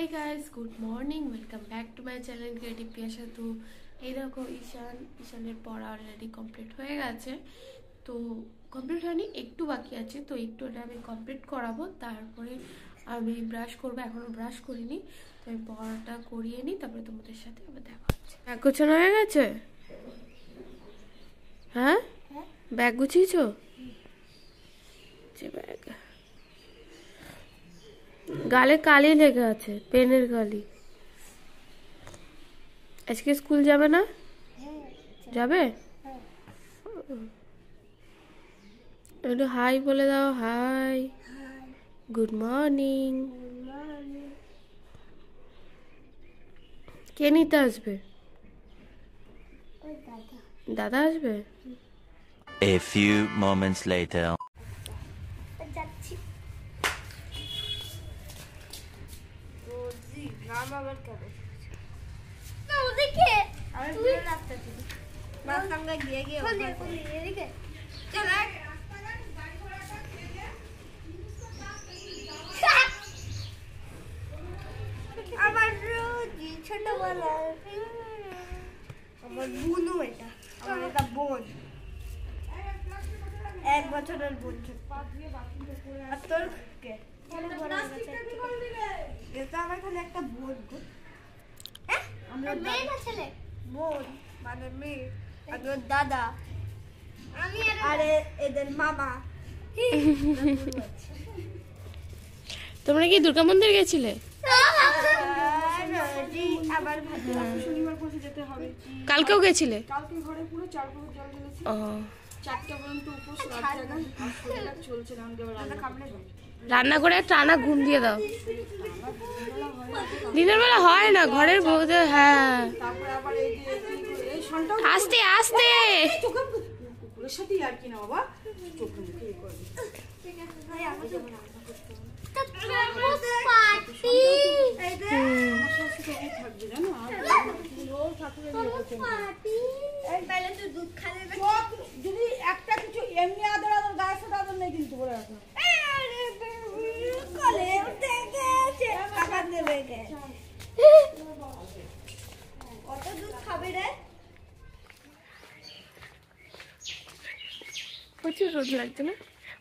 Hi guys, good morning, welcome back to my channel creative Piyasa. तो এই দেখো ঈশানের পড়া অলরেডি কমপ্লিট হয়ে গেছে। তো কমপ্লিট হয়নি, একটু বাকি আছে। তো একটু আমি কমপ্লিট করাবো, তারপরে আমি ব্রাশ করবো। এখনো ব্রাশ করিনি, তো আমি পড়াটা করিয়ে নিই, তারপরে তোমাদের সাথে আবার দেখা হচ্ছে। ব্যাগ গোছানো হয়ে গেছে? হ্যাঁ, ব্যাগ গুছিয়েছো? যে ব্যাগ গালে কালি লেগে আছে, পেনের কালি। আজকে স্কুল যাবে না? যাবে? একটু হাই বলে দাও। High, good morning. কে নিতে আসবে? দাদা আসবে। A few moments later. আমার ছোটবেলায় আমার বোনও, এটা আমার একটা বোন, 1 বছরের বোন। আর তোর এটা আমার খালি একটা বোন। আমরা ছেলে বোন মানে মেয়ে, আর ওর দাদা, আমি আর এদের মামা। তোমরা কি দুর্গা মন্দির গেছিলে? কালকেও গেছিলে? কালকে ঘরে পুরো 4 বছর জল ঢেলেছি। 4টা পর্যন্ত উপোস, রাত জাগা, আর শরীরটা চলছে না। রান্না করে একটা আনা ঘুম দিয়ে দাও। দিনের বেলা হয় না, ঘরের বউদের। হ্যাঁ, তারপরে আবার এই যে এই সন্তান আস্তে আস্তে কুকুরের সাথে আর কি না বাবা, চোখে মুখে এই করে। ঠিক আছে ভাই, আমি যাব না। পার্টি এই যে আমার সাথে কি থাকবে জানো? আর রোজ ঠাকুরের পার্টি এই তাহলে তো দুধ খাবে। যদি একটা কিছু এমনি আদর গায়ে সাথে আদর নেই কিন্তু বলে রাখো। কলে উঠে গেছে, খাবার নেবে কে? কত দুধ খাবে রে? প্রচুর রোদ লাগছে না?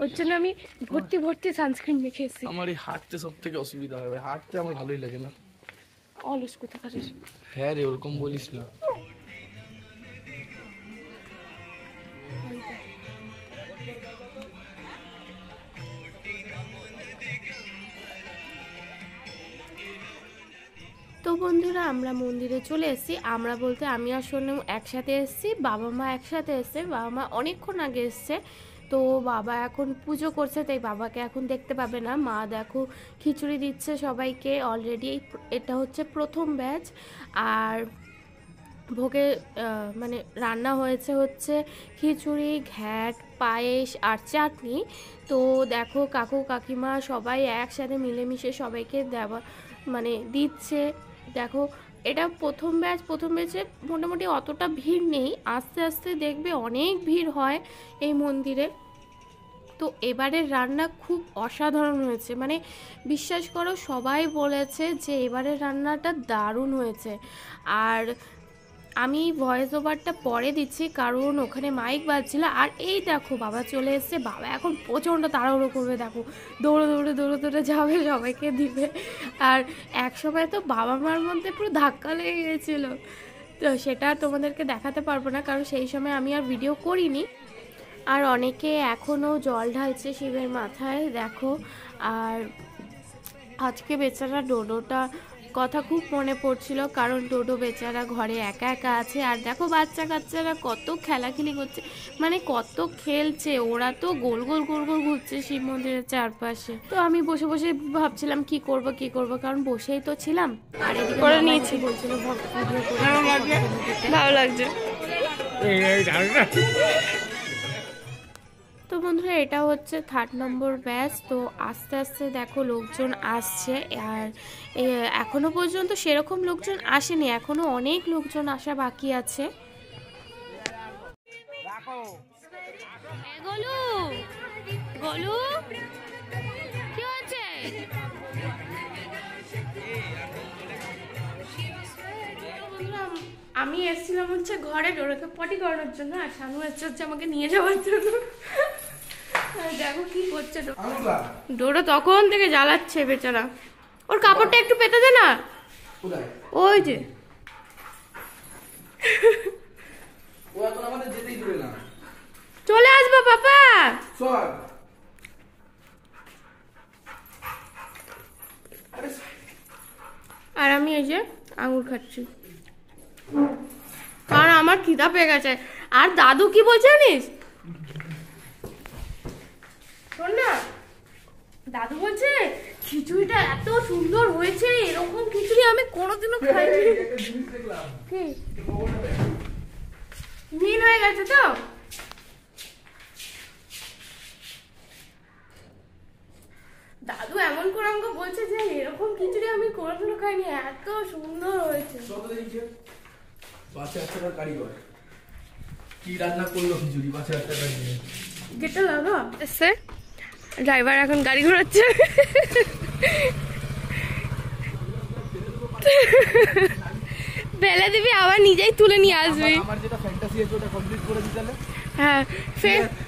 ওর জন্য আমি ভর্তি ভর্তি সানস্ক্রিন মেখে এসেছি। আমার এই হাঁটতে সব থেকে অসুবিধা হবে, হাঁটতে আমার ভালোই লাগে না। অলস কোথাকার। হ্যাঁ রে, ওরকম বলিস না। তো বন্ধুরা, আমরা মন্দিরে চলে এসেছি। আমরা বলতে আমি আর সোনু একসাথে এসেছি, বাবা মা একসাথে এসছে। বাবা মা অনেকক্ষণ আগে এসছে। তো বাবা এখন পুজো করছে, তাই বাবাকে এখন দেখতে পাবে না। মা দেখো খিচুড়ি দিচ্ছে সবাইকে অলরেডি। এটা হচ্ছে প্রথম ব্যাচ। আর ভোগে মানে রান্না হচ্ছে খিচুড়ি, ঘ্যাট, পায়েস আর চাটনি। তো দেখো কাকু কাকিমা সবাই একসাথে মিলেমিশে সবাইকে দেওয়া মানে দিচ্ছে। দেখো এটা প্রথম ব্যাচে মোটামুটি অতটা ভিড় নেই, আস্তে আস্তে দেখবে অনেক ভিড় হয় এই মন্দিরে। তো এবারের রান্না খুব অসাধারণ হয়েছে, মানে বিশ্বাস করো সবাই বলেছে যে এবারের রান্নাটা দারুণ হয়েছে। আর আমি ভয়েস ওভারটা পরে দিচ্ছি, কারণ ওখানে মাইক বাজছিল। আর এই দেখো বাবা চলে এসছে। বাবা এখন প্রচণ্ড তাড়াহুড়ো করবে, দেখো দৌড়ে যাবে, সবাইকে দিবে। আর এক সময় তো বাবা মার মধ্যে পুরো ধাক্কা লেগে গেছিলো। তো সেটা তোমাদেরকে দেখাতে পারবো না, কারণ সেই সময় আমি আর ভিডিও করিনি। আর অনেকে এখনও জল ঢালছে শিবের মাথায়, দেখো। আর আজকে বেচারা ডোডোটা কথা খুব মনে পড়ছিল, কারণ ডোডো বেচারা ঘরে একা একা আছে। আর দেখো বাচ্চা কাচ্চারা কত খেলাখেলি করছে, মানে কত খেলছে। ওরা তো গোল গোল ঘুরছে শিব মন্দিরের চারপাশে। তো আমি বসে বসে ভাবছিলাম কি করব, কারণ বসেই তো ছিলাম। আর এদিকে করে নিয়েছি, বলছিল ভালো লাগছে। তো বন্ধুরা, এটা হচ্ছে 3rd নম্বর ব্যাচ। তো আস্তে আস্তে দেখো লোকজন আসছে। আর এখনো পর্যন্ত সেরকম লোকজন আসেনি, এখনো অনেক লোকজন আসা বাকি আছে। গোলু কি হচ্ছে? আমি এসেছিলাম হচ্ছে ঘরে ডোরাকে পটি করানোর জন্য, আর শানু এসছে হচ্ছে আমাকে নিয়ে যাওয়ার জন্য। দেখো কি করছে ডোরা, তখন থেকে জ্বালাচ্ছে বেচারা। ওর কাপড়টা একটু পেতে দে না, ওই যে চলে আসবো পাপা। আর আমি এই যে আঙুর খাচ্ছি, কারণ আমার খিদা পেয়ে গেছে। আর দাদু কি বলছে জানিস, শোন না, দাদু বলছে খিচুড়িটা এত সুন্দর হয়েছে, এরকম খিচুড়ি আমি কোনোদিনও খাইনি। কি নীল হয়ে গেছে তো? দাদু এমন করে আমাকে বলছে যে এরকম খিচুড়ি আমি কোনোদিনও খাইনি, এত সুন্দর হয়েছে। কি রান্না করলো খিচুড়ি? 5,000 টাকা দিয়ে গেটটা লাগো এসে, ড্রাইভার এখন গাড়ি ঘোরাচ্ছে। ফেলে দিবি আবার নিজেই তুলে নিয়ে আসবি। আমার যেটা ফ্যান্টাসি আছে ওটা কমপ্লিট করে দিই তাহলে। হ্যাঁ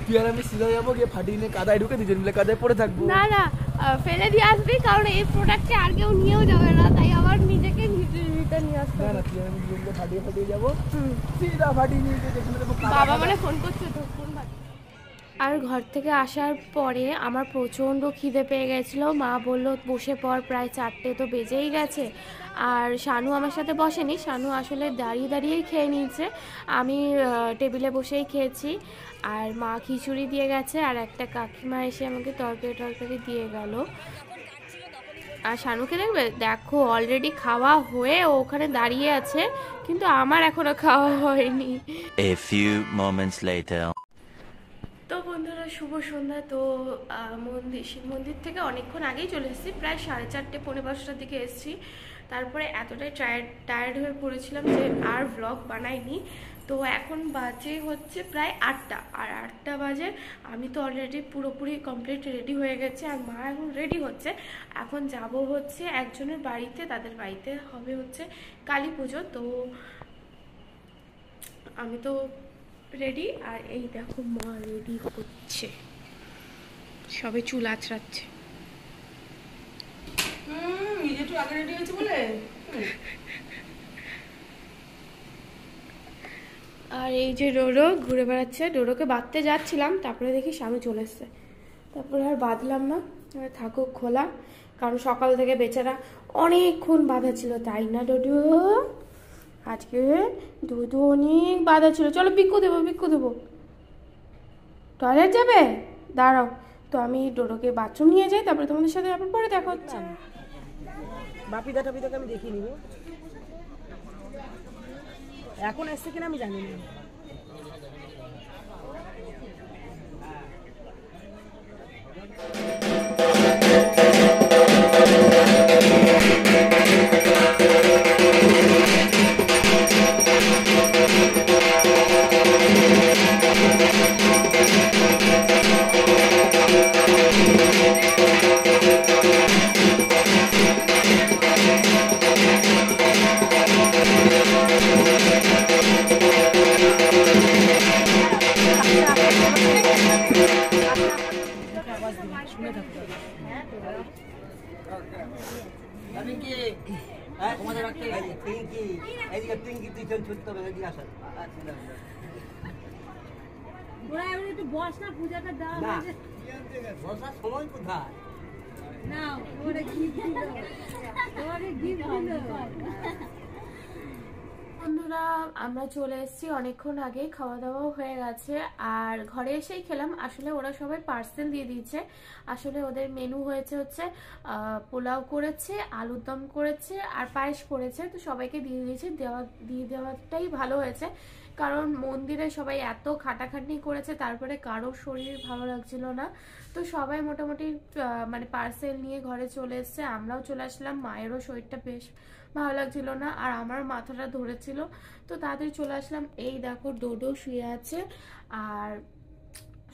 তুই আর আমি সিধা যাবো, গিয়ে ফাটিয়ে নিয়ে কাদায় ঢুকে দুজন মিলে কাদায় পড়ে থাকবো। না না, ফেলে দিয়ে আসবি, কারণ এই প্রোডাক্টটা আর কেউ নিয়েও যাবে না, তাই আবার নিজেকে রিটার্ন নিয়ে আসতে হবে। না তুই আর আমি দুজন মিলে ফাটিয়ে যাবো, সিধা ফাটিয়ে নিয়ে গিয়ে যেখানে দেখবো বাবা মানে ফোন করছে তো, ফোন বাজছে। আর ঘর থেকে আসার পরে আমার প্রচণ্ড খিদে পেয়ে গেছিলো। মা বলল বসে পড়, প্রায় 4টে তো বেজেই গেছে। আর শানু আমার সাথে বসেনি, শানু আসলে দাঁড়িয়ে দাঁড়িয়েই খেয়ে নিয়েছে, আমি টেবিলে বসেই খেয়েছি। আর মা খিচুড়ি দিয়ে গেছে, আর একটা কাকিমা এসে আমাকে তরকারি দিয়ে গেল। আর শানুকে দেখবে, দেখো অলরেডি খাওয়া হয়ে ও ওখানে দাঁড়িয়ে আছে, কিন্তু আমার এখনো খাওয়া হয়নি। A few moments later. তো বন্ধুরা শুভ সন্ধ্যা। তো শিব মন্দির থেকে অনেকক্ষণ আগেই চলে এসেছি, প্রায় 4:30 পৌনে 5টার দিকে এসেছি। তারপরে এতটাই টায়ার্ড হয়ে পড়েছিলাম যে আর ব্লগ বানাইনি। তো এখন বাজে হচ্ছে প্রায় 8টা, আর 8টা বাজে আমি তো অলরেডি পুরোপুরি কমপ্লিট রেডি হয়ে গেছে, আর মা এখন রেডি হচ্ছে। এখন যাব হচ্ছে একজনের বাড়িতে, তাদের বাড়িতে হবে হচ্ছে কালী পুজো। তো আমি তো রেডি, আর এই দেখো মা রেডি হচ্ছে, সবে চুল আঁচড়াচ্ছে। একটু আগে রেডি হয়েছে বলে। আর এই যে ডোরো ঘুরে বেড়াচ্ছে, ডোরোকে বাঁধতে যাচ্ছিলাম, তারপরে দেখি স্বামী চলে এসছে, তারপরে আর বাঁধলাম না, থাকুক খোলা, কারণ সকাল থেকে বেচারা অনেকক্ষণ বাঁধা ছিল, তাই না ডোডো? আজকে দুধ অনেক বাঁধা ছিল। চলো বিক্কু দেবো। টয়লেট যাবে? দাঁড়াও, তো আমি ডোডোকে বাথরুম নিয়ে যাই, তারপরে তোমাদের সাথে আবার পরে দেখা হচ্ছে। বাপিদাকে আমি দেখিয়ে নিব, এখন এসছে কিনা আমি জানি না। বন্ধুরা আমরা চলে এসেছি অনেকক্ষণ আগে, খাওয়া দাওয়াও হয়ে গেছে, আর ঘরে এসেই খেলাম। আসলে ওরা সবাই পার্সেল দিয়ে দিয়েছে। আসলে ওদের মেনু হয়েছে হচ্ছে পোলাও করেছে, আলুর দম করেছে, আর পায়েস করেছে। তো সবাইকে দিয়ে দিয়েছে, দিয়ে দেওয়াটাই ভালো হয়েছে, কারণ মন্দিরে সবাই এত খাটাখাটনি করেছে, তারপরে কারো শরীর ভালো লাগছিল না। তো সবাই মোটামুটি মানে পার্সেল নিয়ে ঘরে চলে এসছে, আমরাও চলে আসলাম। মায়েরও শরীরটা বেশ ভালো লাগছিল না, আর আমার মাথাটা ধরেছিল, তো তাড়াতাড়ি চলে আসলাম। এই দেখো ডোডো শুয়ে আছে, আর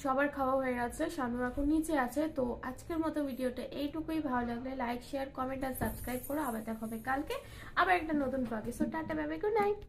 সবার খাওয়া হয়ে গেছে, শানু এখন নিচে আছে। তো আজকের মতো ভিডিওটা এইটুকুই। ভালো লাগলে লাইক, শেয়ার, কমেন্ট আর সাবস্ক্রাইব করো। আবার দেখা হবে কালকে আবার একটা নতুন ব্লগে। So tata, bye bye, good night.